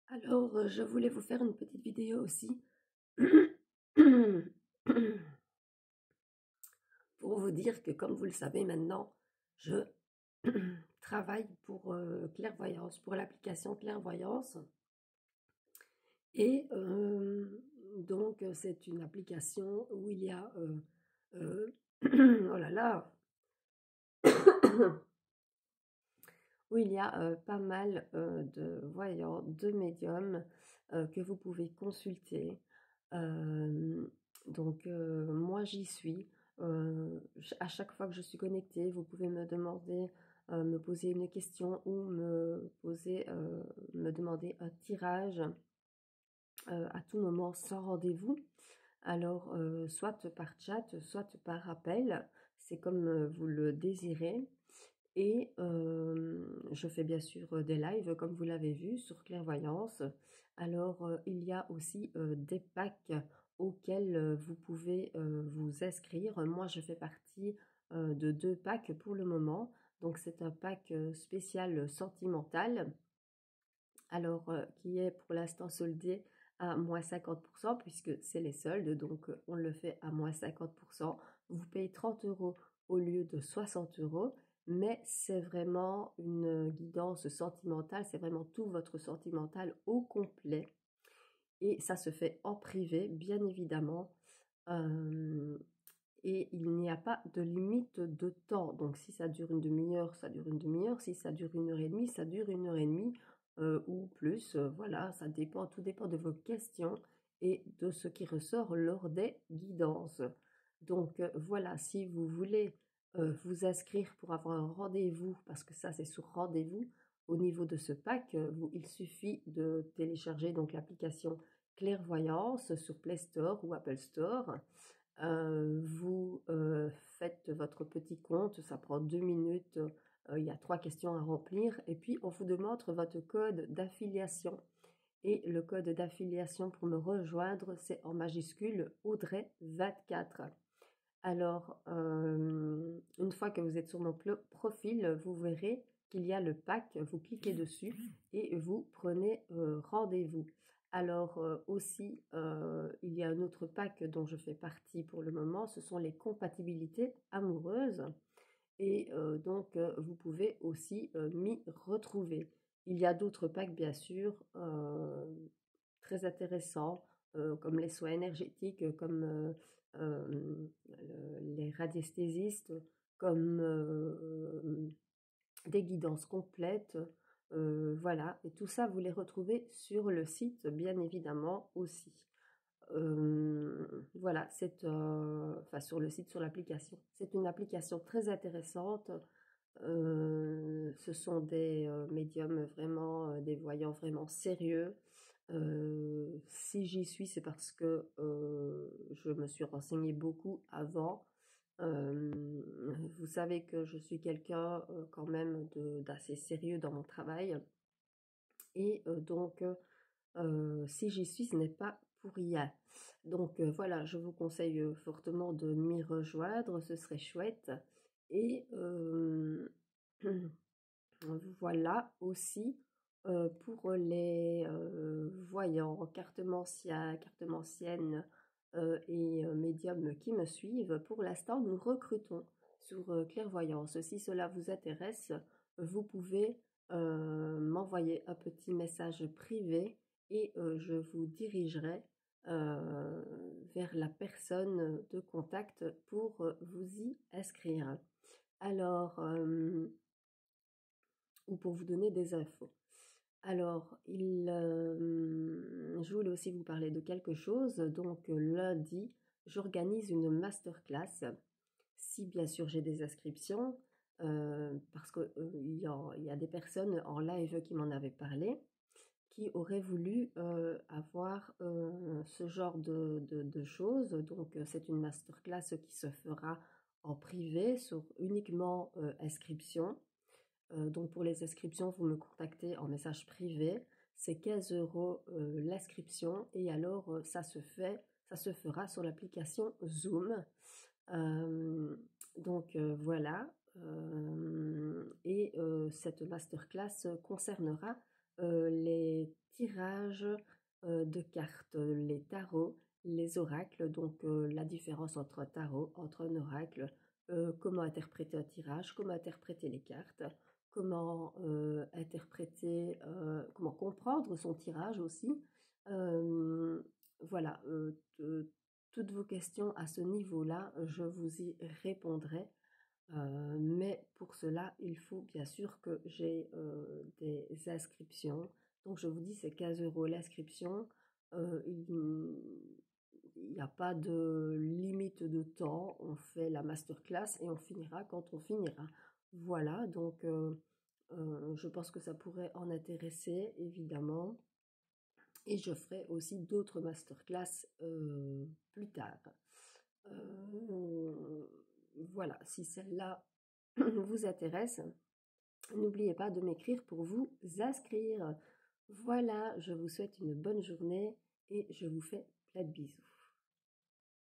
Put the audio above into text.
Alors, je voulais vous faire une petite vidéo aussi pour vous dire que, comme vous le savez maintenant, je travaille pour Clairvoyance, pour l'application Clairvoyance. Et donc, c'est une application où il y a, oh là là, où il y a pas mal de voyants, de médiums que vous pouvez consulter. Euh, donc, moi, j'y suis. À chaque fois que je suis connectée, vous pouvez me demander, me poser une question ou me demander un tirage à tout moment sans rendez-vous. Alors, soit par chat, soit par appel, c'est comme vous le désirez. Et je fais bien sûr des lives, comme vous l'avez vu, sur Clairvoyance. Alors, il y a aussi des packs auxquels vous pouvez vous inscrire. Moi, je fais partie de 2 packs pour le moment. Donc, c'est un pack spécial sentimental, alors qui est pour l'instant soldé à moins 50%, puisque c'est les soldes. Donc, on le fait à moins 50%. Vous payez 30 € au lieu de 60 €. Mais c'est vraiment une guidance sentimentale, c'est vraiment tout votre sentimental au complet. Et ça se fait en privé, bien évidemment. Euh, et il n'y a pas de limite de temps. Donc, si ça dure une demi-heure, ça dure une demi-heure. Si ça dure 1 h 30, ça dure 1 h 30 ou plus. Voilà, ça dépend, tout dépend de vos questions et de ce qui ressort lors des guidances. Donc, voilà, si vous voulez vous inscrire pour avoir un rendez-vous, parce que ça, c'est sur rendez-vous, au niveau de ce pack, il suffit de télécharger donc l'application Clairvoyance sur Play Store ou Apple Store. Vous faites votre petit compte, ça prend 2 minutes, il y a 3 questions à remplir et puis on vous demande votre code d'affiliation. Et le code d'affiliation pour me rejoindre, c'est en majuscule Audrey24. Alors, une fois que vous êtes sur mon profil, vous verrez qu'il y a le pack, vous cliquez dessus et vous prenez rendez-vous. Alors aussi, il y a un autre pack dont je fais partie pour le moment, ce sont les compatibilités amoureuses. Et donc, vous pouvez aussi m'y retrouver. Il y a d'autres packs, bien sûr, très intéressants, comme les soins énergétiques, comme les radiesthésistes, comme des guidances complètes. Voilà, et tout ça, vous les retrouvez sur le site, bien évidemment, aussi. Voilà, enfin, sur le site, sur l'application. C'est une application très intéressante. Ce sont des médiums vraiment, des voyants vraiment sérieux. Si j'y suis, c'est parce que je me suis renseignée beaucoup avant. Vous savez que je suis quelqu'un quand même d'assez sérieux dans mon travail. Et donc, si j'y suis, ce n'est pas pour rien. Donc voilà, je vous conseille fortement de m'y rejoindre, ce serait chouette. Et voilà aussi pour les voyants, cartomanciennes et médiums qui me suivent. Pour l'instant, nous recrutons sur Clairvoyance. Si cela vous intéresse, vous pouvez m'envoyer un petit message privé et je vous dirigerai euh, vers la personne de contact pour vous y inscrire. Alors, ou pour vous donner des infos. Alors, je voulais aussi vous parler de quelque chose. Donc, lundi, j'organise une masterclass. Si bien sûr j'ai des inscriptions, parce qu'il y a des personnes en live qui m'en avaient parlé, qui auraient voulu avoir ce genre de choses. Donc, c'est une masterclass qui se fera en privé sur uniquement inscription. Donc pour les inscriptions, vous me contactez en message privé. C'est 15 € l'inscription et alors ça se fera sur l'application Zoom. Donc voilà. Et cette masterclass concernera les tirage de cartes, les tarots, les oracles, donc la différence entre un tarot, entre un oracle, comment interpréter un tirage, comment interpréter les cartes, comment interpréter, comment comprendre son tirage aussi. Euh, voilà, toutes vos questions à ce niveau-là, je vous y répondrai. Mais pour cela, il faut bien sûr que j'ai des inscriptions. Donc je vous dis, c'est 15 € l'inscription. Il n'y a pas de limite de temps. On fait la masterclass et on finira quand on finira. Voilà, donc je pense que ça pourrait en intéresser, évidemment. Et je ferai aussi d'autres masterclass plus tard. Euh, voilà, si celle-là vous intéresse, n'oubliez pas de m'écrire pour vous inscrire. Voilà, je vous souhaite une bonne journée et je vous fais plein de bisous.